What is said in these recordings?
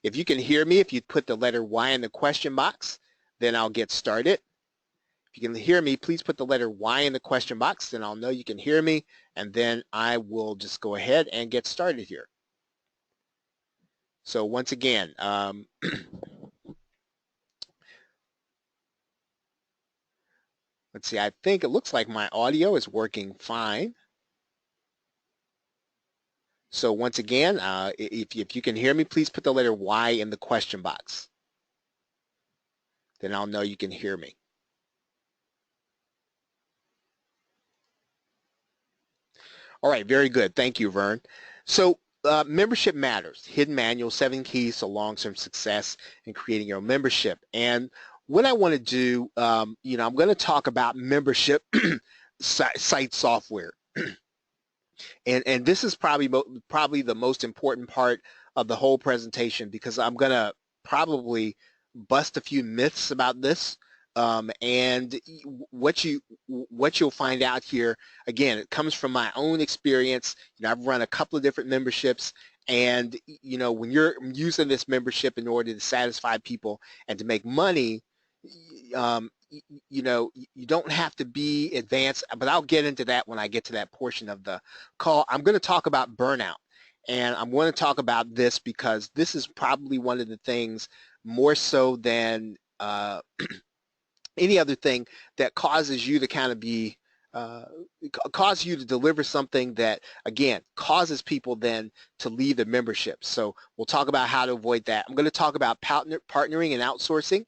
If you can hear me, if you put the letter Y in the question box, then I'll get started. If you can hear me, please put the letter Y in the question box, then I'll know you can hear me, and then I will just go ahead and get started here. So once again, let's see, I think it looks like my audio is working fine. So once again, if you can hear me, please put the letter Y in the question box. Then I'll know you can hear me. All right, very good. Thank you, Vern. So membership matters. Hidden Manual, 7 Keys to Long-Term Success in Creating Your Own Membership. And what I want to do, I'm going to talk about membership site software. And this is probably the most important part of the whole presentation, because I'm going to probably bust a few myths about this. And what you'll find out here, again, it comes from my own experience. I've run a couple of different memberships, and when you're using this membership in order to satisfy people and to make money, you don't have to be advanced, but I'll get into that when I get to that portion of the call. I'm going to talk about burnout, and I'm going to talk about this because this is probably one of the things, more so than any other thing, that causes you to kind of be cause you to deliver something that, again, causes people then to leave the membership. So we'll talk about how to avoid that. I'm going to talk about partnering and outsourcing.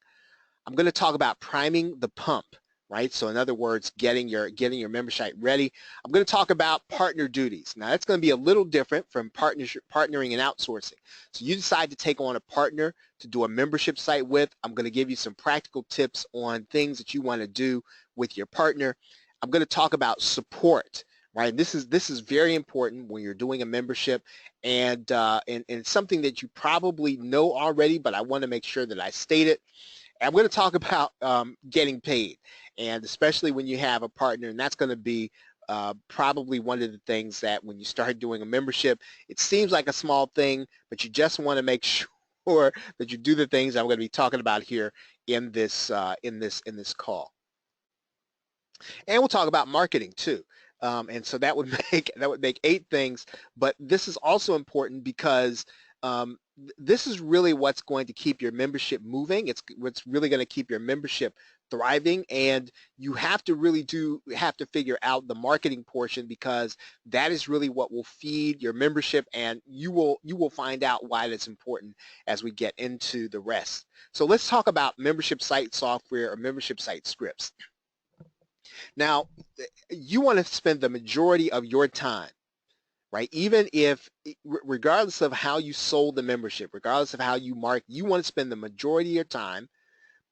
I'm going to talk about priming the pump, right? So in other words, getting your membership ready. I'm going to talk about partner duties. Now that's going to be a little different from partnering and outsourcing. So you decide to take on a partner to do a membership site with. I'm going to give you some practical tips on things that you want to do with your partner. I'm going to talk about support, right? This is very important when you're doing a membership, and it's something that you probably know already, but I want to make sure that I state it. I'm going to talk about getting paid, and especially when you have a partner, and that's going to be probably one of the things that when you start doing a membership, it seems like a small thing, but you just want to make sure that you do the things I'm going to be talking about here in this call. And we'll talk about marketing too. And so that would make 8 things, but this is also important because this is really what's going to keep your membership moving. It's what's really going to keep your membership thriving, and you have to figure out the marketing portion, because that is really what will feed your membership, and you will find out why that's important as we get into the rest. So let's talk about membership site software or membership site scripts. Now, you want to spend the majority of your time, right? Even if, regardless of how you sold the membership, regardless of how you market, you want to spend the majority of your time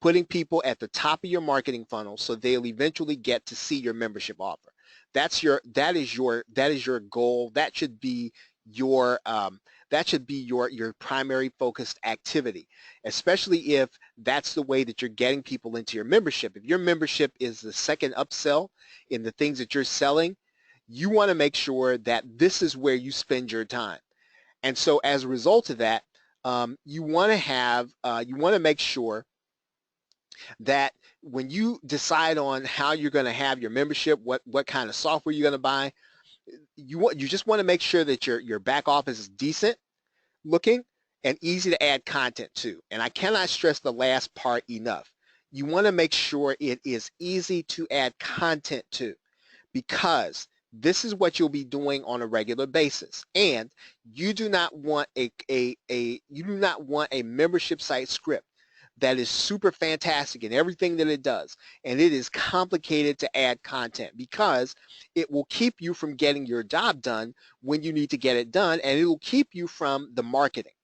putting people at the top of your marketing funnel so they'll eventually get to see your membership offer. That is your goal. That should be your primary focused activity, especially if that's the way that you're getting people into your membership. If your membership is the second upsell in the things that you're selling, you want to make sure that this is where you spend your time. And so as a result of that, you want to make sure that when you decide on how you're going to have your membership, what kind of software you're going to buy, you just want to make sure that your back office is decent looking and easy to add content to. And I cannot stress the last part enough. You want to make sure it is easy to add content to, because this is what you'll be doing on a regular basis, and you do not want a membership site script that is super fantastic in everything that it does, and it is complicated to add content, because it will keep you from getting your job done when you need to get it done, and it will keep you from the marketing,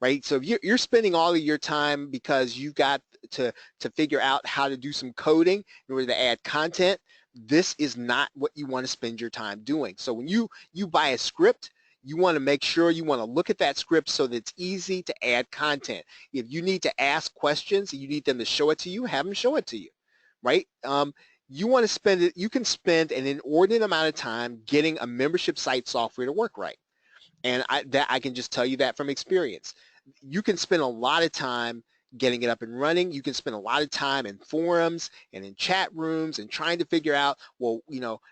right? So if you're spending all of your time because you got to figure out how to do some coding in order to add content, this is not what you want to spend your time doing. So when you buy a script, you want to make sure you want to look at that script so that it's easy to add content. If you need to ask questions and you need them to show it to you, have them show it to you, right? You want to spend it. You can spend an inordinate amount of time getting a membership site software to work right, and I can just tell you that from experience. you can spend a lot of time getting it up and running. You can spend a lot of time in forums and in chat rooms and trying to figure out, well,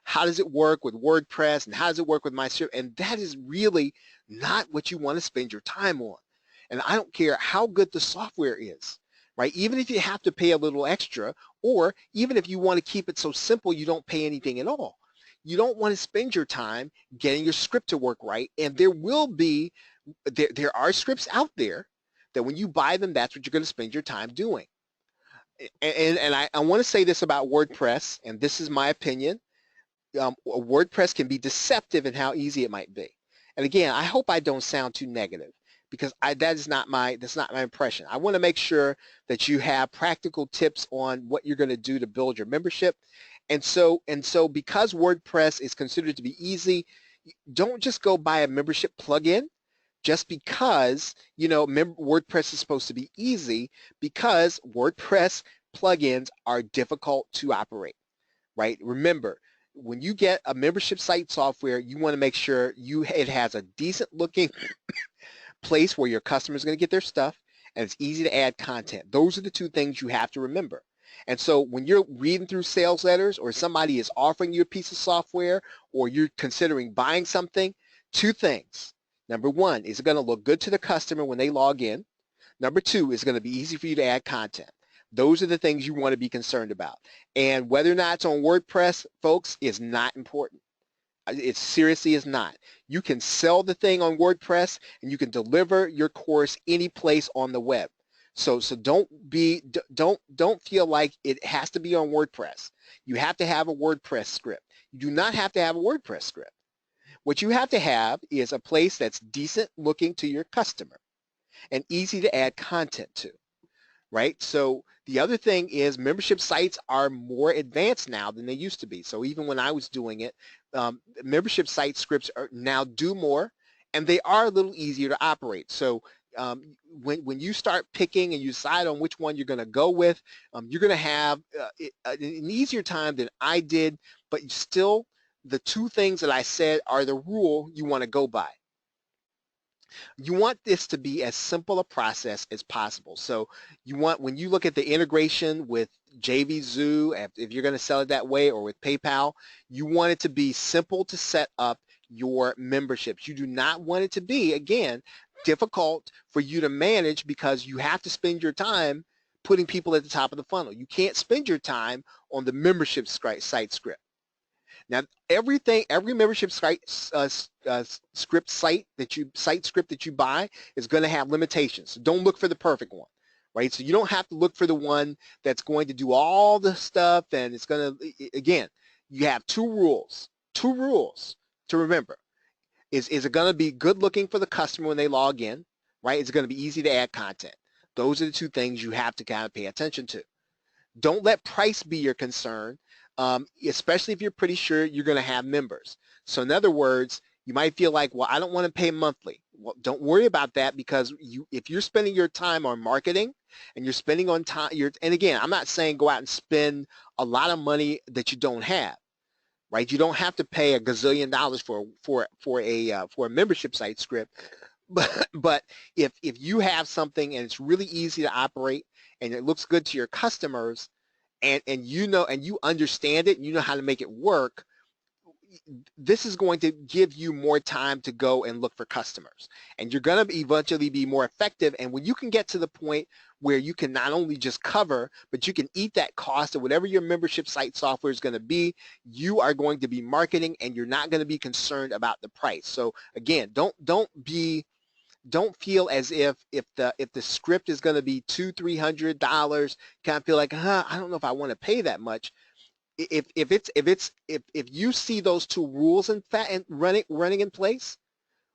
how does it work with WordPress and how does it work with my script? And that is really not what you want to spend your time on. And I don't care how good the software is, right? Even if you have to pay a little extra, or even if you want to keep it so simple you don't pay anything at all. You don't want to spend your time getting your script to work right. And there are scripts out there that when you buy them, that's what you're going to spend your time doing. And I want to say this about WordPress, and this is my opinion. WordPress can be deceptive in how easy it might be. And again, I hope I don't sound too negative, because that's not my impression. I want to make sure that you have practical tips on what you're going to do to build your membership. And so because WordPress is considered to be easy, don't just go buy a membership plugin just because WordPress is supposed to be easy, because WordPress plugins are difficult to operate, right? Remember, when you get a membership site software, you want to make sure it has a decent looking place where your customers are going to get their stuff, and it's easy to add content. Those are the two things you have to remember. And so when you're reading through sales letters, or somebody is offering you a piece of software, or you're considering buying something, two things. Number one, is it going to look good to the customer when they log in? Number two, is it going to be easy for you to add content? Those are the things you want to be concerned about. And whether or not it's on WordPress, folks, is not important. It seriously is not. You can sell the thing on WordPress, and you can deliver your course any place on the web. So don't feel like it has to be on WordPress. You have to have a WordPress script. You do not have to have a WordPress script. What you have to have is a place that's decent looking to your customer and easy to add content to, right? So the other thing is, membership sites are more advanced now than they used to be. So even when I was doing it, membership site scripts now do more, and they are a little easier to operate. So when you start picking and you decide on which one you're going to go with, you're going to have an easier time than I did, but still, the two things that I said are the rule you want to go by. You want this to be as simple a process as possible. So when you look at the integration with JVZoo, if you're going to sell it that way, or with PayPal, you want it to be simple to set up your memberships. You do not want it to be, again, difficult for you to manage, because you have to spend your time putting people at the top of the funnel. You can't spend your time on the membership site script. Now, every membership script site that you buy is going to have limitations. So don't look for the perfect one, right? So you don't have to look for the one that's going to do all the stuff, and it's going to, again, you have two rules to remember. Is it going to be good looking for the customer when they log in, right? Is it going to be easy to add content? Those are the two things you have to kind of pay attention to. Don't let price be your concern. Especially if you're pretty sure you're going to have members. So in other words, you might feel like, well, I don't want to pay monthly. Well, don't worry about that, because if you're spending your time on marketing, and you're spending on time, and again, I'm not saying go out and spend a lot of money that you don't have, right? You don't have to pay a gazillion dollars for a membership site script, but if you have something and it's really easy to operate and it looks good to your customers, and you understand it, and you know how to make it work, this is going to give you more time to go and look for customers, and you're going to eventually be more effective. And when you can get to the point where you can not only just cover, but you can eat that cost of whatever your membership site software is going to be, you are going to be marketing, and you're not going to be concerned about the price. So again, don't feel as if the script is going to be $200-300, kind of feel like, I don't know if I want to pay that much. If you see those two rules and running in place,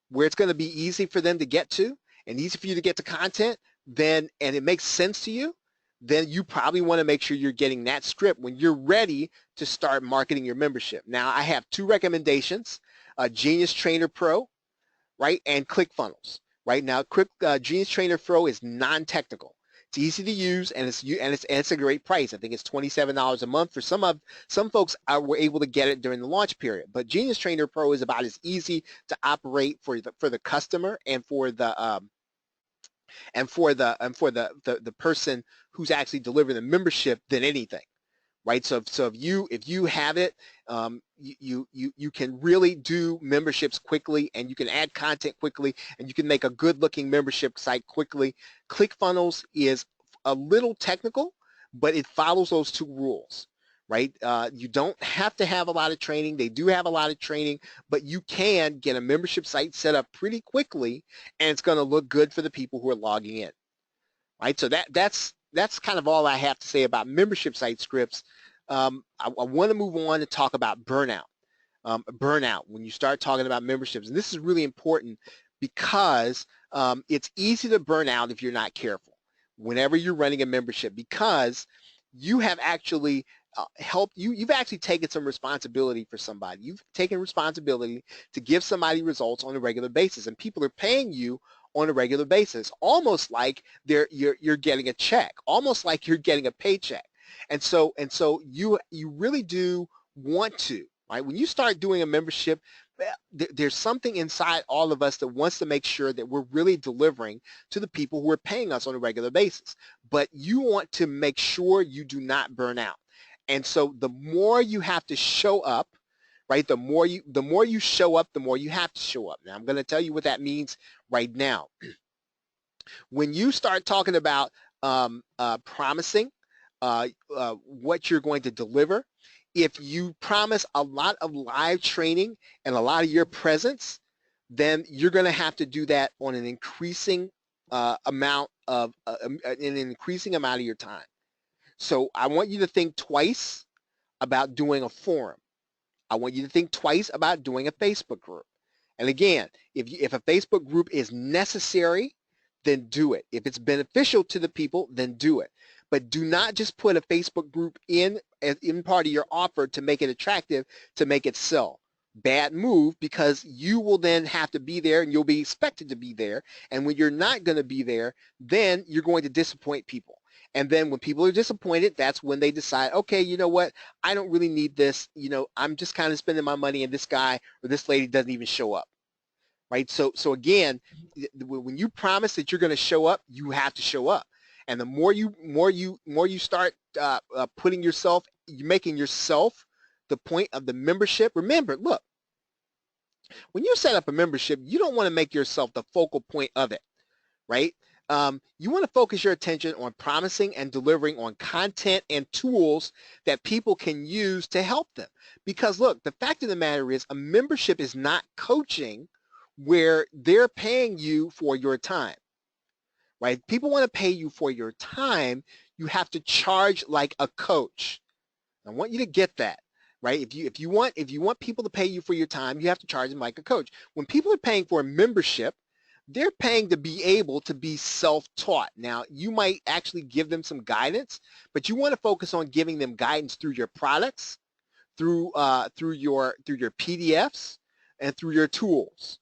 where it's going to be easy for them to get to and easy for you to get to content, and it makes sense to you, then you probably want to make sure you're getting that script when you're ready to start marketing your membership. Now, I have two recommendations: Genius Trainer Pro, right, and ClickFunnels. Right now, Genius Trainer Pro is non-technical. It's easy to use, and it's a great price. I think it's $27 a month. For some folks, were able to get it during the launch period. But Genius Trainer Pro is about as easy to operate for the customer and for the and for the person who's actually delivering the membership than anything, right? So if you have it, you can really do memberships quickly, and you can add content quickly, and you can make a good looking membership site quickly. ClickFunnels is a little technical, but it follows those two rules, right? You don't have to have a lot of training. They do have a lot of training, but you can get a membership site set up pretty quickly, and it's going to look good for the people who are logging in, right? So that's kind of all I have to say about membership site scripts. I want to move on to talk about burnout. Burnout, when you start talking about memberships, and this is really important because it's easy to burn out if you're not careful whenever you're running a membership, because you have actually you've actually taken some responsibility for somebody. You've taken responsibility to give somebody results on a regular basis, and people are paying you on a regular basis, almost like you're getting a check, almost like you're getting a paycheck. And so you really do want to, right? When you start doing a membership, there's something inside all of us that wants to make sure that we're really delivering to the people who are paying us on a regular basis. But you want to make sure you do not burn out. And so the more you have to show up, right? The more you show up, the more you have to show up. Now I'm going to tell you what that means right now. When you start talking about promising what you're going to deliver, if you promise a lot of live training and a lot of your presence, then you're going to have to do that on an increasing amount of your time. So I want you to think twice about doing a forum. I want you to think twice about doing a Facebook group. And again, if a Facebook group is necessary, then do it. If it's beneficial to the people, then do it. But do not just put a Facebook group in part of your offer to make it attractive, to make it sell. Bad move, because you will then have to be there and you'll be expected to be there. And when you're not going to be there, then you're going to disappoint people. And then when people are disappointed, that's when they decide, okay, you know what? I don't really need this. You know, I'm just kind of spending my money and this guy or this lady doesn't even show up. Right? So again, when you promise that you're going to show up, you have to show up. And the more you start putting yourself, you're making yourself the point of the membership. Remember, look, when you set up a membership, you don't want to make yourself the focal point of it, right? You want to focus your attention on promising and delivering on content and tools that people can use to help them. Because look, the fact of the matter is, a membership is not coaching where they're paying you for your time, right? People want to pay you for your time. You have to charge like a coach. I want you to get that, right? If you want people to pay you for your time, you have to charge them like a coach. When people are paying for a membership, they're paying to be able to be self-taught. Now, you might actually give them some guidance, but you want to focus on giving them guidance through your products, through your PDFs, and through your tools.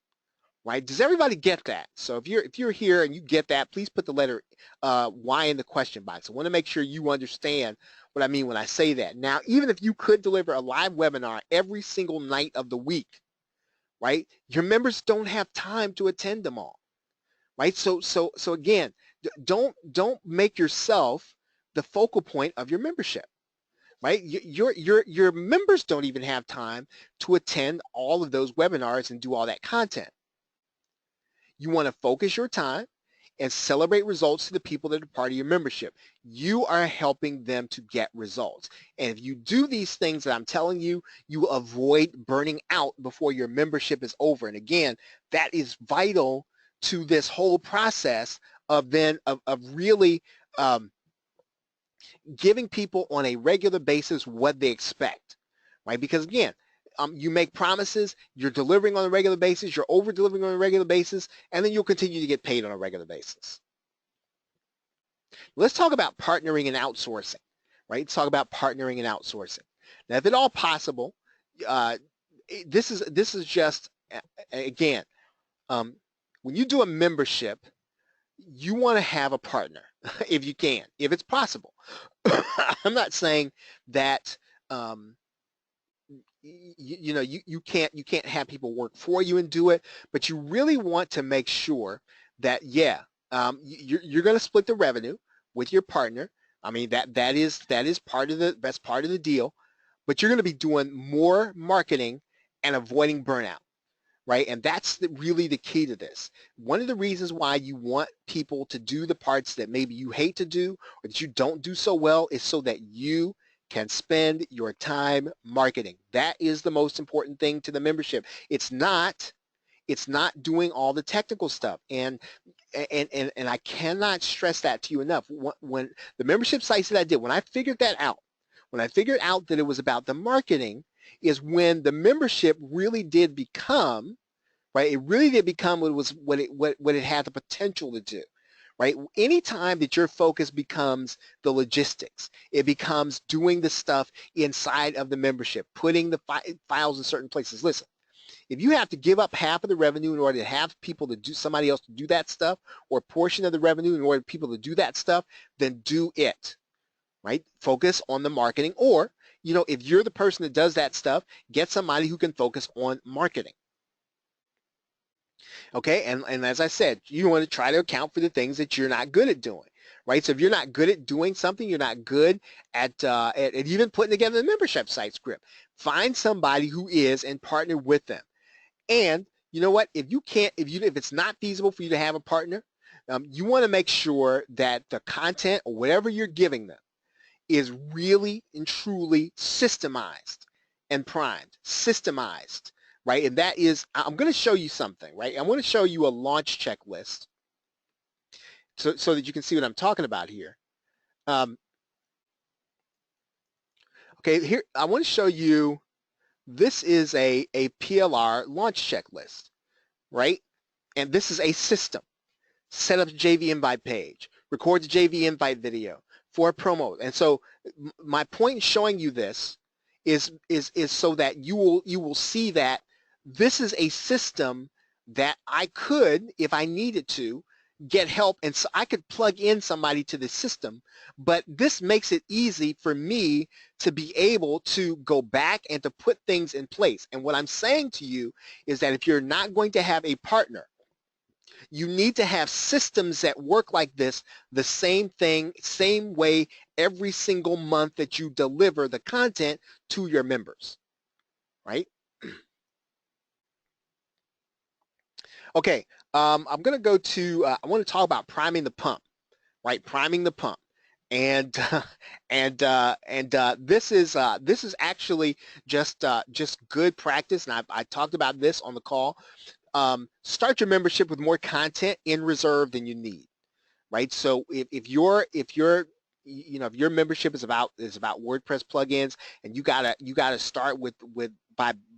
Right? Does everybody get that? So if you're here and you get that, please put the letter Y in the question box. I want to make sure you understand what I mean when I say that. Now, even if you could deliver a live webinar every single night of the week, right? Your members don't have time to attend them all, right? So again, don't make yourself the focal point of your membership, right? Your members don't even have time to attend all of those webinars and do all that content. You want to focus your time and celebrate results to the people that are part of your membership. You are helping them to get results. And if you do these things that I'm telling you, you will avoid burning out before your membership is over. And again, that is vital to this whole process of really giving people on a regular basis what they expect, right? Because again, you make promises, you're delivering on a regular basis, you're over-delivering on a regular basis, and then you'll continue to get paid on a regular basis. Let's talk about partnering and outsourcing, right? Let's talk about partnering and outsourcing. Now, if at all possible, this is just, again, when you do a membership, you want to have a partner if you can, if it's possible. I'm not saying that you can't have people work for you and do it, but you really want to make sure that, yeah, you're going to split the revenue with your partner. I mean, that is part of that's part of the deal, but you're going to be doing more marketing and avoiding burnout, right? And that's really the key to this. One of the reasons why you want people to do the parts that maybe you hate to do or that you don't do so well is so that you can spend your time marketing. That is the most important thing to the membership. It's not doing all the technical stuff. And I cannot stress that to you enough. When the membership sites that I did, when I figured out that it was about the marketing, is when the membership really did become, right? It really did become what it had the potential to do, right? Anytime that your focus becomes the logistics, it becomes doing the stuff inside of the membership, putting the files in certain places. Listen, if you have to give up half of the revenue in order to have people to do somebody else to do that stuff, or a portion of the revenue in order for people to do that stuff, then do it, right? Focus on the marketing, or, if you're the person that does that stuff, get somebody who can focus on marketing. Okay, and as I said, you want to try to account for the things that you're not good at doing, right? So if you're not good at doing something, you're not good at even putting together the membership site script. Find somebody who is and partner with them. And you know what? If it's not feasible for you to have a partner, you want to make sure that the content or whatever you're giving them is really and truly systemized and primed, systemized, right? And that is, I'm going to show you something, right? I'm going to show you a launch checklist so that you can see what I'm talking about here. Okay, here, I want to show you, this is a PLR launch checklist, right? And this is a system. Set up a JV invite page, record the JV invite video for a promo. And so my point in showing you this is so that you will see that this is a system that I could, if I needed to, get help, and so I could plug in somebody to the system, but this makes it easy for me to be able to go back and to put things in place. And what I'm saying to you is that if you're not going to have a partner, you need to have systems that work like this, the same thing, same way every single month that you deliver the content to your members, right? Okay, I'm going to go to, I want to talk about priming the pump, right? Priming the pump. And this is actually just good practice, and I talked about this on the call. Start your membership with more content in reserve than you need, right? So if your membership is about WordPress plugins, and you gotta start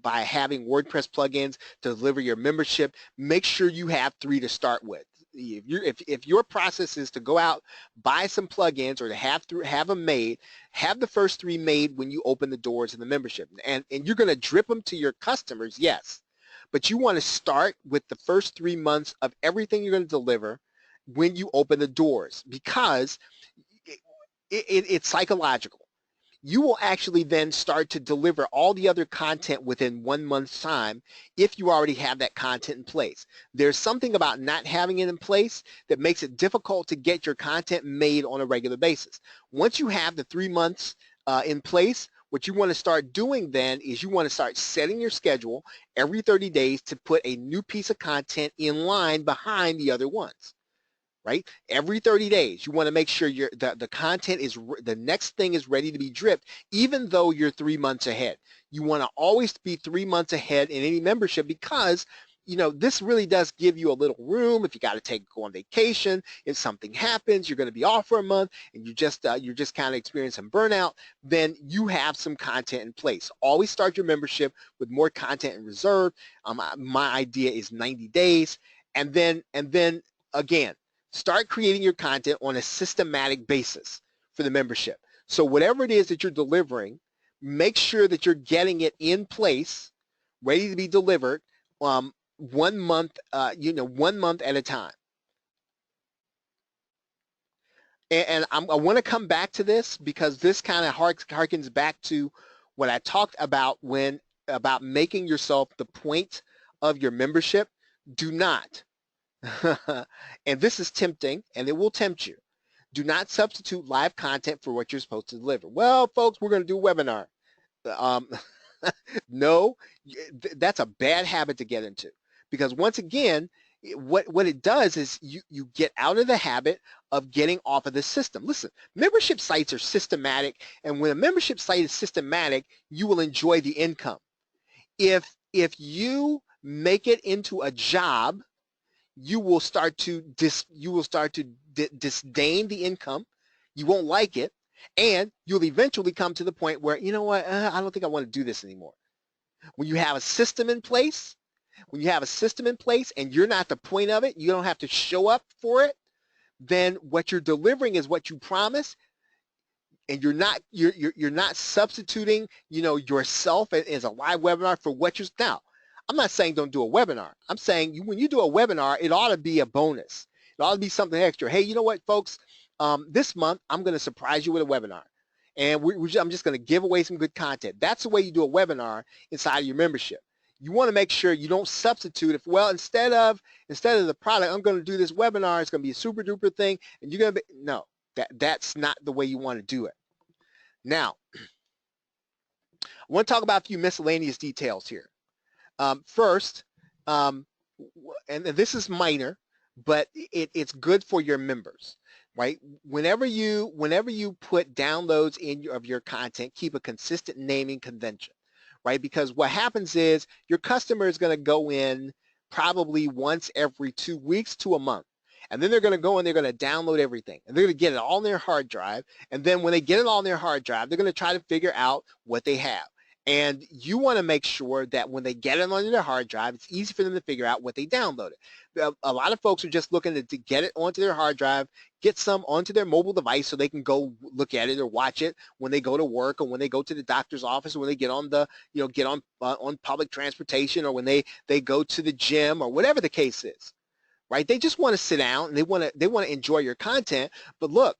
by having WordPress plugins to deliver your membership, make sure you have 3 to start with. If your process is to go out, buy some plugins, or to have them made, have the first 3 made when you open the doors of the membership, and you're going to drip them to your customers, yes, but you want to start with the first 3 months of everything you're going to deliver when you open the doors, because it's psychological. You will actually then start to deliver all the other content within 1 month's time if you already have that content in place. There's something about not having it in place that makes it difficult to get your content made on a regular basis. Once you have the 3 months in place, what you want to start doing then is you want to start setting your schedule every 30 days to put a new piece of content in line behind the other ones. Right? Every 30 days, you want to make sure the content is, the next thing is ready to be dripped, even though you're 3 months ahead. You want to always be 3 months ahead in any membership, because this really does give you a little room. If you got to go on vacation, if something happens, you're going to be off for a month, and you're just kind of experiencing burnout, then you have some content in place. Always start your membership with more content in reserve. My idea is 90 days, and then again, start creating your content on a systematic basis for the membership. So whatever it is that you're delivering, make sure that you're getting it in place, ready to be delivered 1 month, 1 month at a time. And I want to come back to this, because this kind of harkens back to what I talked about about making yourself the point of your membership. Do not and this is tempting, and it will tempt you. Do not substitute live content for what you're supposed to deliver. Well, folks, we're going to do a webinar. Um, no, that's a bad habit to get into, because once again, what it does is you get out of the habit of getting off of the system. Listen, membership sites are systematic, and when a membership site is systematic, you will enjoy the income. If you make it into a job, you will start to disdain the income. You won't like it, and you'll eventually come to the point where, you know what, I don't think I want to do this anymore. When you have a system in place, and you're not the point of it, you don't have to show up for it, then what you're delivering is what you promise, and you're not substituting, yourself as a live webinar for what you're now. I'm not saying don't do a webinar. I'm saying when you do a webinar, it ought to be a bonus. It ought to be something extra. Hey, you know what, folks? This month I'm going to surprise you with a webinar, and I'm just going to give away some good content. That's the way you do a webinar inside of your membership. You want to make sure you don't substitute it. Well, instead of the product, I'm going to do this webinar. It's going to be a super duper thing, and you're going to be no. That's not the way you want to do it. Now, I want to talk about a few miscellaneous details here. First, and this is minor, but it's good for your members, right? Whenever you put downloads of your content, keep a consistent naming convention, right? Because what happens is your customer is going to go in probably once every 2 weeks to a month. And then they're going to go and they're going to download everything. And they're going to get it all on their hard drive. And then when they get it all on their hard drive, they're going to try to figure out what they have. And you want to make sure that when they get it onto their hard drive, it's easy for them to figure out what they downloaded. A lot of folks are just looking to get it onto their hard drive, get some onto their mobile device so they can go look at it or watch it when they go to work or when they go to the doctor's office or when they get on on public transportation or when they go to the gym or whatever the case is. Right? They just want to sit down and they want to enjoy your content. But look,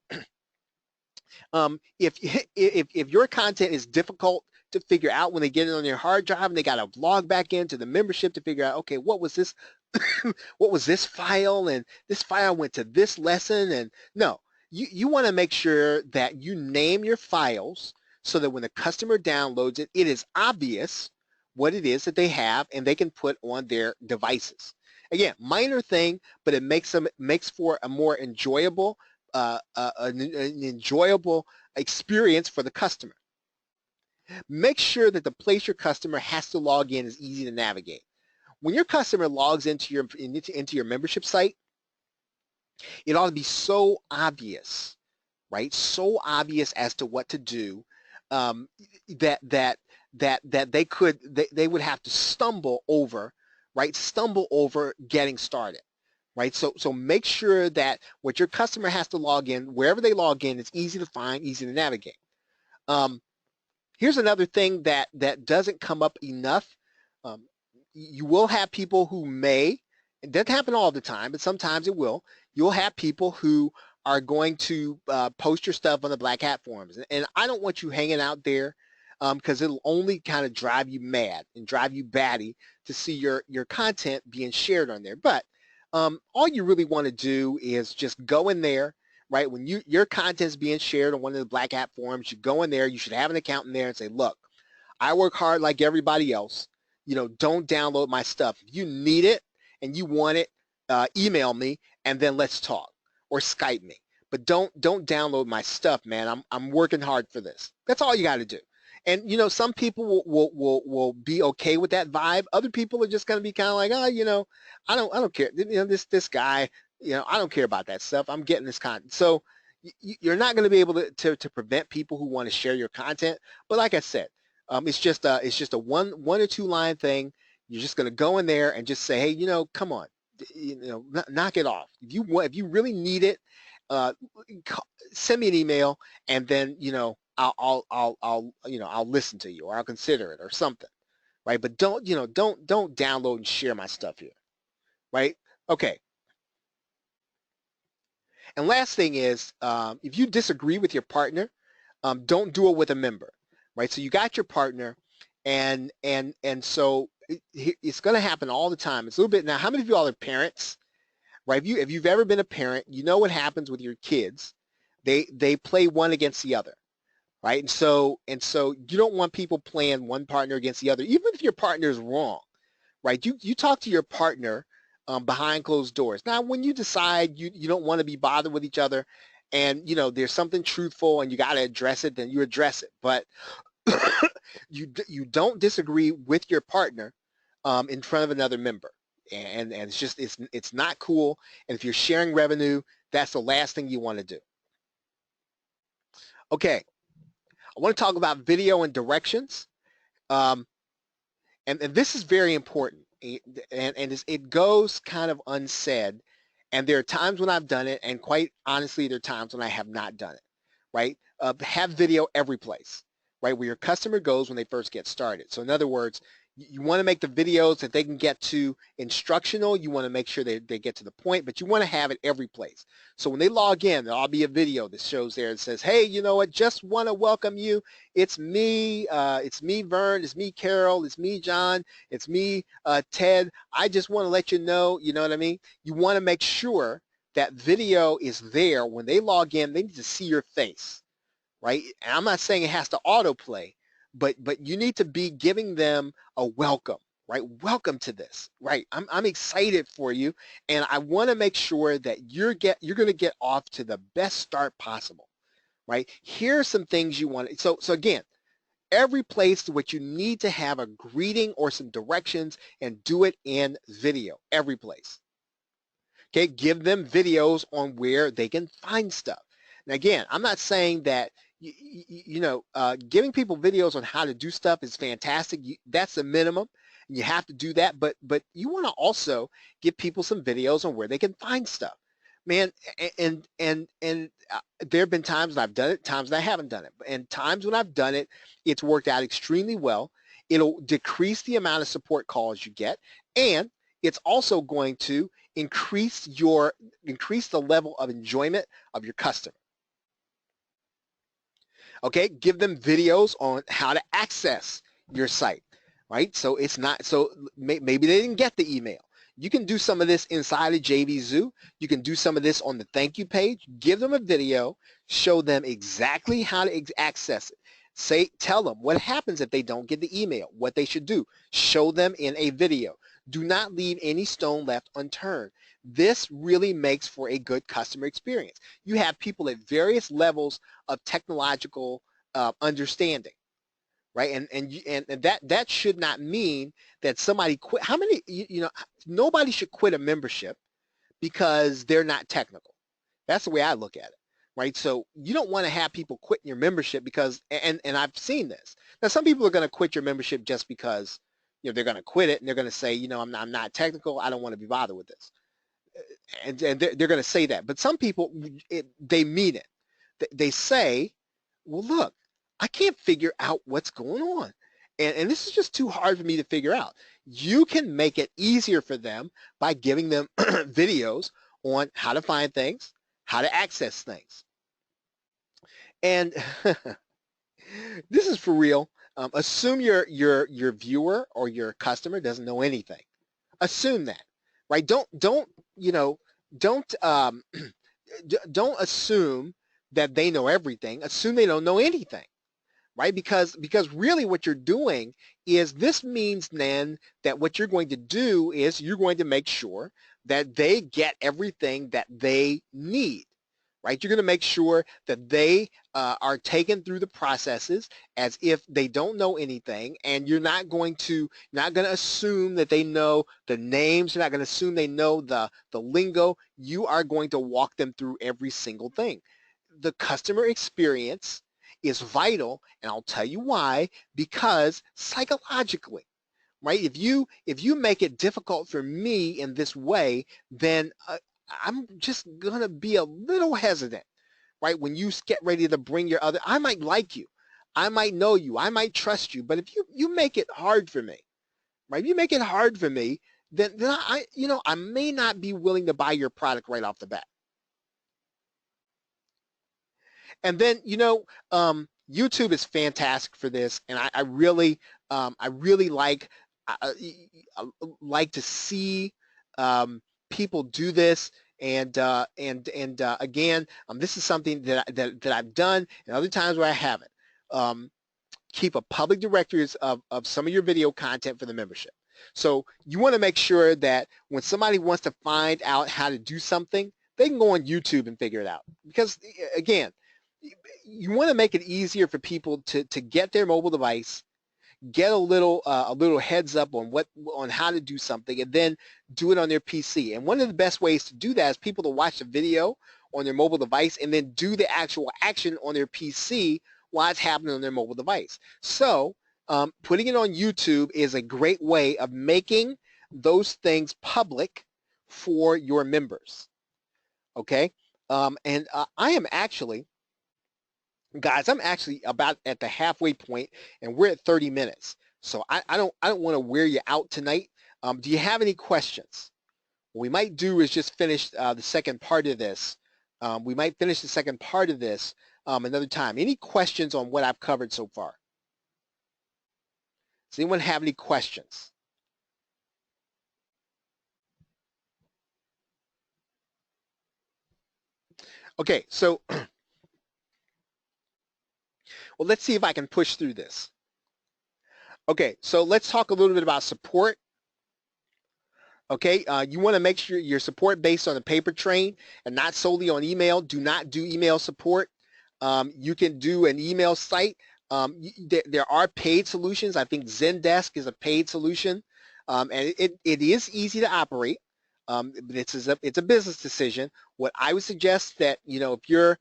if your content is difficult to figure out when they get it on their hard drive and they got to log back into the membership to figure out, okay, what was this what was this file, and this file went to this lesson, and no, you want to make sure that you name your files so that when the customer downloads it, it is obvious what it is that they have and they can put on their devices. Again, minor thing, but it makes for a more enjoyable an enjoyable experience for the customer. Make sure that the place your customer has to log in is easy to navigate. When your customer logs into your membership site, it ought to be so obvious, right? So obvious as to what to do that they would have to stumble over, right? Stumble over getting started, right? So make sure that what your customer has to log in, wherever they log in, it's easy to find, easy to navigate. Here's another thing that doesn't come up enough. You will have people who it doesn't happen all the time, but sometimes it will. You'll have people who are going to post your stuff on the Black Hat forums. And I don't want you hanging out there because it'll only kind of drive you mad and drive you batty to see your content being shared on there. But all you really want to do is just go in there, right? When your content is being shared on one of the Black Hat forums, you go in there, you should have an account in there and say, look, I work hard like everybody else. Don't download my stuff. If you need it and you want it, email me and then let's talk, or Skype me. But don't download my stuff, man. I'm working hard for this. That's all you got to do. And some people will be okay with that vibe. Other people are just going to be kind of like, oh, I don't care. This guy, I don't care about that stuff. I'm getting this content. So you're not going to be able to prevent people who want to share your content. But like I said, it's just a one or two line thing. You're just going to go in there and just say, hey, come on, knock it off. If you really need it, send me an email, and then I'll listen to you, or I'll consider it, or something, right? But don't download and share my stuff here, right? Okay. And last thing is, if you disagree with your partner, don't do it with a member, right? So you got your partner, and so it's going to happen all the time. It's a little bit now. How many of you all are parents? right? If you've ever been a parent, you know what happens with your kids. They play one against the other, right? And so you don't want people playing one partner against the other, even if your partner is wrong, right? You talk to your partner behind closed doors. Now, when you decide you don't want to be bothered with each other, and there's something truthful and you got to address it, then you address it. But you don't disagree with your partner in front of another member, and it's just it's not cool. And if you're sharing revenue, that's the last thing you want to do. Okay, I want to talk about video and directions. Um, and this is very important, and it goes kind of unsaid, and there are times when I've done it, and quite honestly there are times when I have not done it, right? Have video every place, right, where your customer goes when they first get started. So in other words, you want to make the videos that they can get to instructional. You want to make sure they get to the point, but you want to have it every place. So when they log in, there'll be a video that shows there and says, hey, you know what, just want to welcome you. It's me, Vern, it's me, Carol, it's me, John, it's me, Ted. I just want to let you know, you know what I mean? You want to make sure that video is there. When they log in, they need to see your face, right? And I'm not saying it has to autoplay, but you need to be giving them a welcome, right? Welcome to this, right? I'm excited for you, and I want to make sure that you're going to get off to the best start possible, right? Here are some things you want. So again, every place what you need to have a greeting or some directions, and do it in video, every place. Okay, give them videos on where they can find stuff. Now again, I'm not saying that giving people videos on how to do stuff is fantastic. That's the minimum. And you have to do that, but you want to also give people some videos on where they can find stuff, man. And there have been times when I've done it, times when I haven't done it, and times when I've done it, it's worked out extremely well. It'll decrease the amount of support calls you get, and it's also going to increase the level of enjoyment of your customer. Okay, give them videos on how to access your site, right? So it's not, so maybe they didn't get the email. You can do some of this inside of JVZoo. You can do some of this on the thank you page. Give them a video, show them exactly how to access it. Tell them what happens if they don't get the email, what they should do. Show them in a video. Do not leave any stone left unturned. This really makes for a good customer experience. You have people at various levels of technological understanding, right? And that should not mean that somebody quit. How many, nobody should quit a membership because they're not technical. That's the way I look at it, right? So you don't want to have people quitting your membership because, and I've seen this. Now, some people are going to quit your membership just because, they're going to quit it and they're going to say, I'm not technical. I don't want to be bothered with this. And they're going to say that. But some people, they mean it. They say, well, look, I can't figure out what's going on. And this is just too hard for me to figure out. You can make it easier for them by giving them videos on how to find things, how to access things. And this is for real. Assume your viewer or your customer doesn't know anything. Assume that, right? Don't don't assume that they know everything. Assume they don't know anything, right? Because really what you're doing is, this means then that what you're going to do is you're going to make sure that they get everything that they need, right? You're going to make sure that they are taken through the processes as if they don't know anything, and you're not going to assume that they know the names. You're not going to assume they know the lingo. You are going to walk them through every single thing. The customer experience is vital, and I'll tell you why. Because psychologically, right? If you make it difficult for me in this way, then I'm just gonna be a little hesitant, right? When you get ready to bring your other, I might like you, I might know you, I might trust you, but if you make it hard for me, right? If you make it hard for me, then I may not be willing to buy your product right off the bat. And then YouTube is fantastic for this, and I really like to see people do this, and again, this is something that I've done, and other times where I haven't. Keep a public directories of some of your video content for the membership. So you want to make sure that when somebody wants to find out how to do something, they can go on YouTube and figure it out. Because again, you want to make it easier for people to get their mobile device, get a little heads up on how to do something, and then do it on their PC. And one of the best ways to do that is people to watch the video on their mobile device and then do the actual action on their PC while it's happening on their mobile device. So putting it on YouTube is a great way of making those things public for your members. Okay, and I am actually, guys, I'm actually about at the halfway point, and we're at 30 minutes. So I don't want to wear you out tonight. Do you have any questions? What we might do is just finish the second part of this. We might finish the second part of this another time. Any questions on what I've covered so far? Does anyone have any questions? Okay, so well, let's see if I can push through this. Okay, so let's talk a little bit about support. Okay, you want to make sure your support based on a paper train and not solely on email. Do not do email support. You can do an email site. There are paid solutions. I think Zendesk is a paid solution, and it is easy to operate. But it's a business decision. What I would suggest that, you know, if you're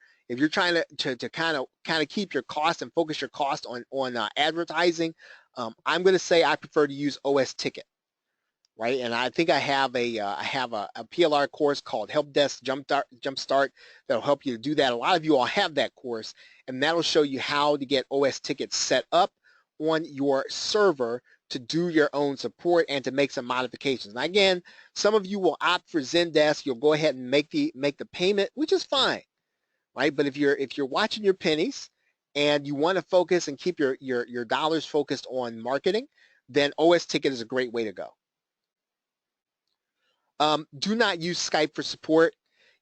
trying to kind of keep your cost and focus your cost on advertising, I'm going to say I prefer to use OS Ticket. Right, and I think I have a PLR course called Help Desk Jumpstart that'll help you to do that. A lot of you all have that course, and that'll show you how to get OS tickets set up on your server to do your own support and to make some modifications. Now again, some of you will opt for Zendesk. You'll go ahead and make the payment, which is fine, right? But if you're watching your pennies and you want to focus and keep your dollars focused on marketing, then OS Ticket is a great way to go. Do not use Skype for support.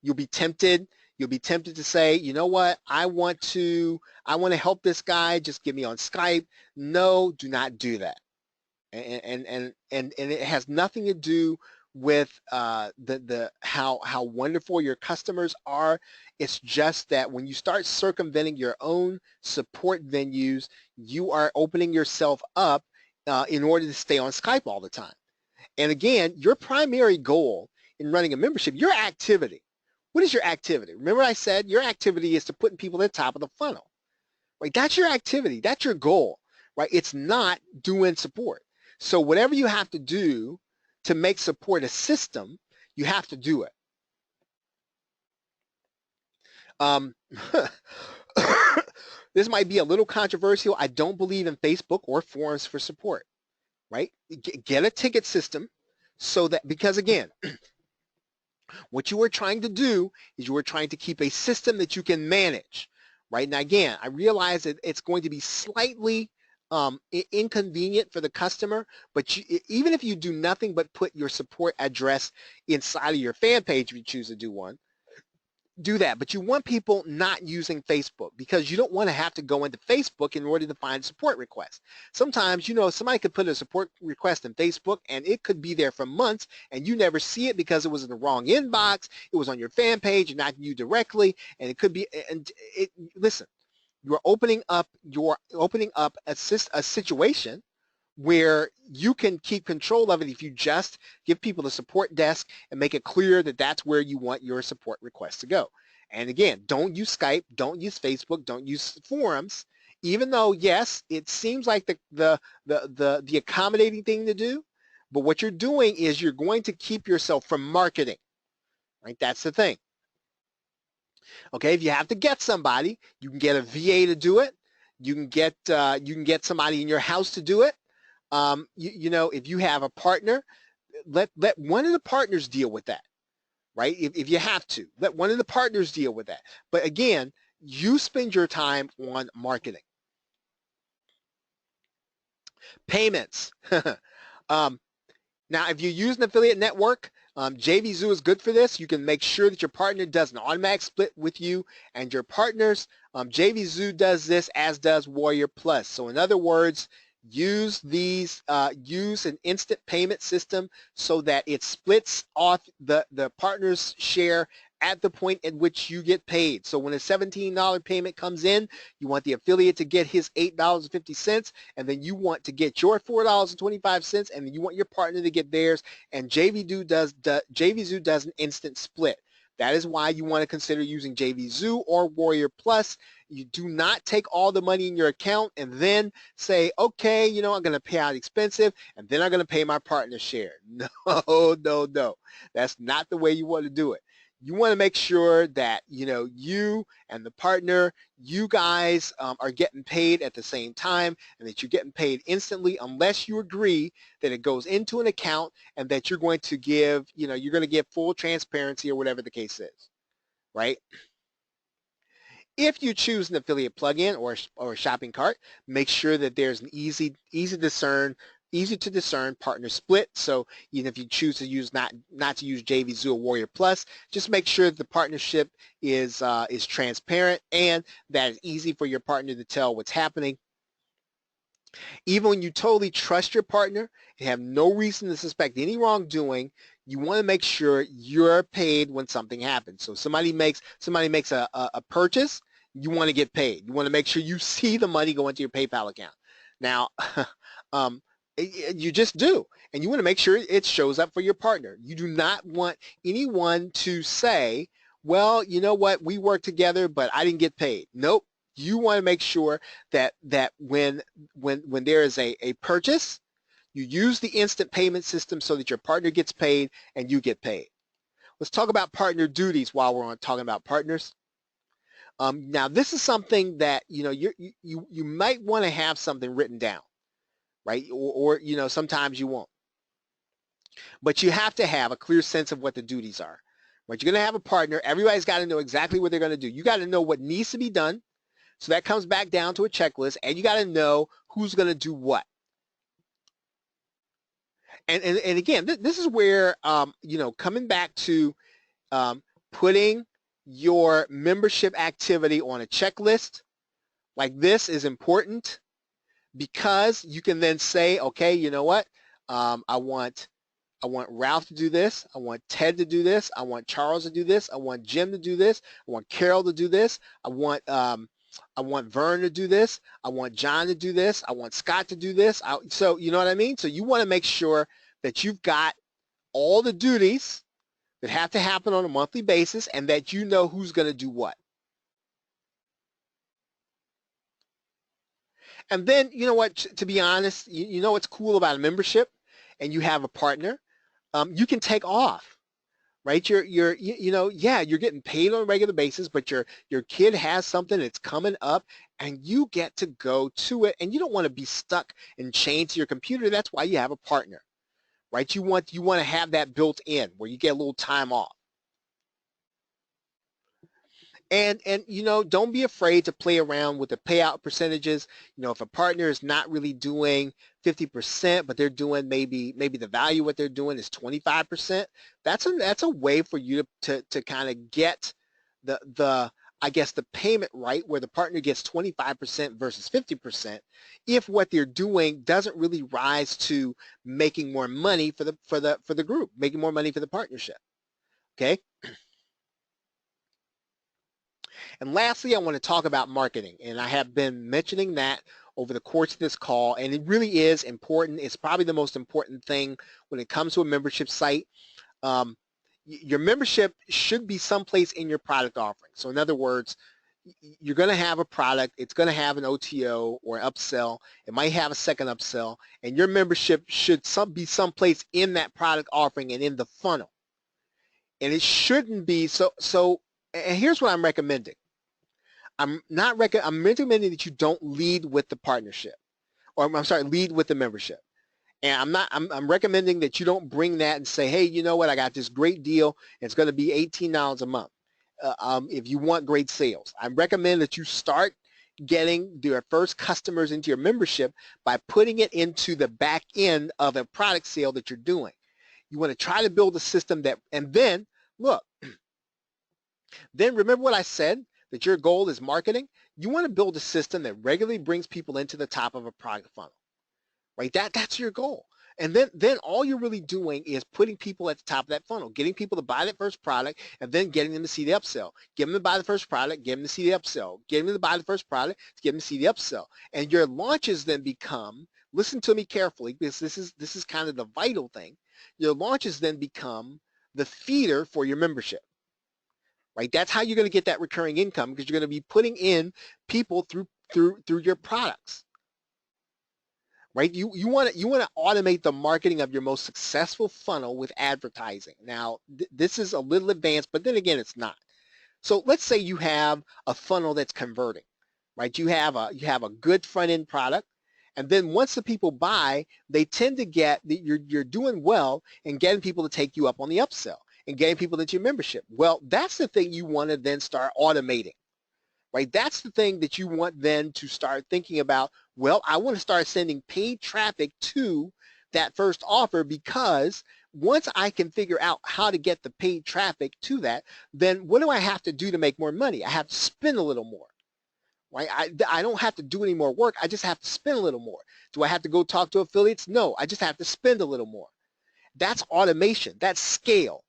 You'll be tempted. You'll be tempted to say, you know what, I want to help this guy. Just get me on Skype. No, do not do that. And it has nothing to do with how wonderful your customers are. It's just that when you start circumventing your own support venues, you are opening yourself up in order to stay on Skype all the time. And again, your primary goal in running a membership, your activity. What is your activity? Remember I said your activity is to put people at the top of the funnel, right? That's your activity. That's your goal, right? It's not doing support. So whatever you have to do to make support a system, you have to do it. This might be a little controversial. I don't believe in Facebook or forums for support. Right? Get a ticket system so that, because again, what you are trying to do is you are trying to keep a system that you can manage, right? Now again, I realize that it's going to be slightly inconvenient for the customer, but even if you do nothing but put your support address inside of your fan page, if you choose to do one, do that. But you want people not using Facebook because you don't want to have to go into Facebook in order to find support requests. Sometimes, you know, somebody could put a support request in Facebook and it could be there for months and you never see it because it was in the wrong inbox, it was on your fan page and not you directly, and it could be, and listen, you're opening up a situation where you can keep control of it if you just give people the support desk and make it clear that that's where you want your support request to go. And again, don't use Skype, don't use Facebook, don't use forums, even though, yes, it seems like the accommodating thing to do, but what you're doing is you're going to keep yourself from marketing, right? That's the thing. Okay, if you have to get somebody, you can get a VA to do it. You can get somebody in your house to do it. You know, if you have a partner, let one of the partners deal with that, right? If you have to, let one of the partners deal with that. But again, you spend your time on marketing. Payments. Now, if you use an affiliate network, JVZoo is good for this. You can make sure that your partner does an automatic split with you and your partners. JVZoo does this, as does Warrior Plus. So in other words, use an instant payment system so that it splits off the partner's share at the point at which you get paid. So when a $17 payment comes in, you want the affiliate to get his $8.50, and then you want to get your $4.25, and then you want your partner to get theirs, and JVZoo does an instant split. That is why you want to consider using JVZoo or Warrior Plus. You do not take all the money in your account and then say, okay, you know, I'm going to pay out expensive and then I'm going to pay my partner's share. No, no, no. That's not the way you want to do it. You want to make sure that, you know, you and the partner, you guys are getting paid at the same time, and that you're getting paid instantly, unless you agree that it goes into an account and that you're going to give, you know, you're going to give full transparency or whatever the case is, right? If you choose an affiliate plugin or a shopping cart, make sure that there's an easy to discern partner split. So even if you choose to use not to use JVZoo or Warrior Plus, just make sure that the partnership is transparent and that it's easy for your partner to tell what's happening. Even when you totally trust your partner and have no reason to suspect any wrongdoing, you want to make sure you're paid when something happens. So somebody makes a purchase, you want to get paid. You want to make sure you see the money go into your PayPal account. Now, you just do, and you want to make sure it shows up for your partner. You do not want anyone to say, well, you know what, we worked together, but I didn't get paid. Nope. You want to make sure that when there is a purchase, you use the instant payment system so that your partner gets paid and you get paid. Let's talk about partner duties while we're talking about partners. Now, this is something that, you know, you might want to have something written down, right? Or you know, sometimes you won't. But you have to have a clear sense of what the duties are, right? You're going to have a partner. Everybody's got to know exactly what they're going to do. You got to know what needs to be done. So that comes back down to a checklist, and you got to know who's going to do what. And again, this is where, you know, coming back to putting your membership activity on a checklist like this is important, because you can then say, okay, you know what, I want Ralph to do this, I want Ted to do this, I want Charles to do this, I want Jim to do this, I want Carol to do this, I want Vern to do this, I want John to do this, I want Scott to do this. So you know what I mean? So you want to make sure that you've got all the duties that have to happen on a monthly basis, and that you know who's going to do what. And then, you know what, to be honest, you know what's cool about a membership and you have a partner? You can take off, right? You know, yeah, you're getting paid on a regular basis, but your kid has something that's coming up and you get to go to it, and you don't want to be stuck and chained to your computer. That's why you have a partner, right? You want to have that built in where you get a little time off. And you know, don't be afraid to play around with the payout percentages. You know, if a partner is not really doing 50%, but they're doing maybe the value of what they're doing is 25%, that's a way for you to kind of get the I guess the payment right, where the partner gets 25% versus 50%, if what they're doing doesn't really rise to making more money for the group, making more money for the partnership. Okay. And lastly, I want to talk about marketing, and I have been mentioning that over the course of this call, and it really is important. It's probably the most important thing when it comes to a membership site. Your membership should be someplace in your product offering. So in other words, you're going to have a product, it's going to have an OTO or upsell, it might have a second upsell, and your membership should be someplace in that product offering and in the funnel. And it shouldn't be so. And here's what I'm recommending. I'm recommending that you don't lead with the partnership, or I'm sorry, lead with the membership. And I'm recommending that you don't bring that and say, hey, you know what, I got this great deal, and it's going to be $18 a month if you want great sales. I recommend that you start getting your first customers into your membership by putting it into the back end of a product sale that you're doing. You want to try to build a system that, and then look, then remember what I said, that your goal is marketing. You want to build a system that regularly brings people into the top of a product funnel, right? That's your goal. And then all you're really doing is putting people at the top of that funnel, getting people to buy that first product, and then getting them to see the upsell. Get them to buy the first product, get them to see the upsell. Get them to buy the first product, get them to see the upsell. And your launches then become, listen to me carefully, because this is kind of the vital thing. Your launches then become the feeder for your membership, right? That's how you're going to get that recurring income, because you're going to be putting in people through your products. Right? You want to automate the marketing of your most successful funnel with advertising. Now, this is a little advanced, but then again, it's not. So let's say you have a funnel that's converting, right? You have a good front end product, and then once the people buy, they tend to get you're doing well and getting people to take you up on the upsell and getting people into your membership. Well, that's the thing you want to then start automating. Right? That's the thing that you want then to start thinking about. Well, I want to start sending paid traffic to that first offer, because once I can figure out how to get the paid traffic to that, then what do I have to do to make more money? I have to spend a little more. Right? I don't have to do any more work. I just have to spend a little more. Do I have to go talk to affiliates? No, I just have to spend a little more. That's automation. That's scale.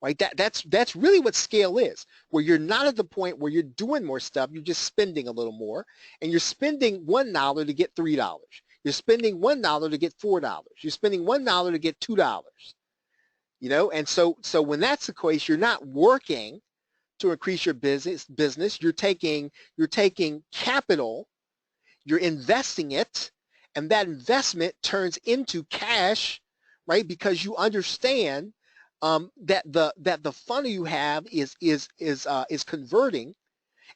Right? That's really what scale is, where you're not at the point where you're doing more stuff, you're just spending a little more, and you're spending $1 to get $3. You're spending $1 to get $4. You're spending $1 to get $2. You know, and so when that's the case, you're not working to increase your business. You're taking capital, you're investing it, and that investment turns into cash, right? Because you understand that the funnel you have is converting,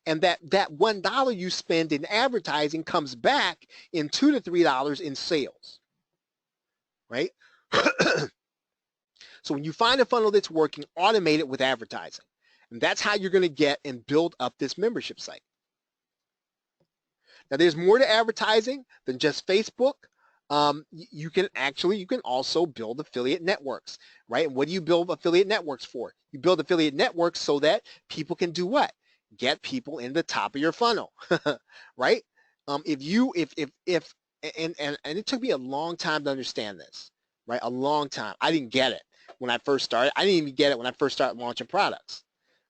and that $1 you spend in advertising comes back in $2 to $3 in sales, right? So when you find a funnel that's working, automate it with advertising, and that's how you're going to get and build up this membership site. Now, there's more to advertising than just Facebook. You can also build affiliate networks, right? And what do you build affiliate networks for? You build affiliate networks so that people can do what? Get people in the top of your funnel, right? And it took me a long time to understand this, right? A long time. I didn't get it when I first started. I didn't even get it when I first started launching products,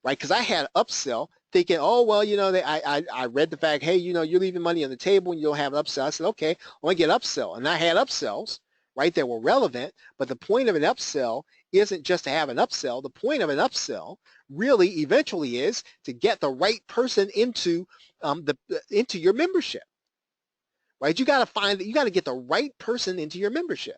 right? Because I had upsell, thinking, oh, well, you know, I read the fact, hey, you know, you're leaving money on the table and you don't have an upsell. I said, okay, I want to get upsell. And I had upsells, right, that were relevant, but the point of an upsell isn't just to have an upsell. The point of an upsell really eventually is to get the right person into your membership, right? You got to get the right person into your membership.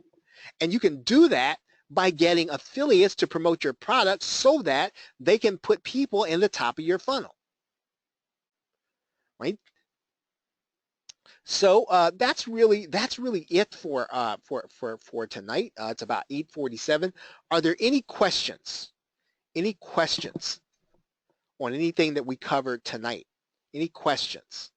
And you can do that by getting affiliates to promote your product so that they can put people in the top of your funnel. Right. So that's really it for tonight. It's about 8:47. Are there any questions? Any questions on anything that we covered tonight? Any questions?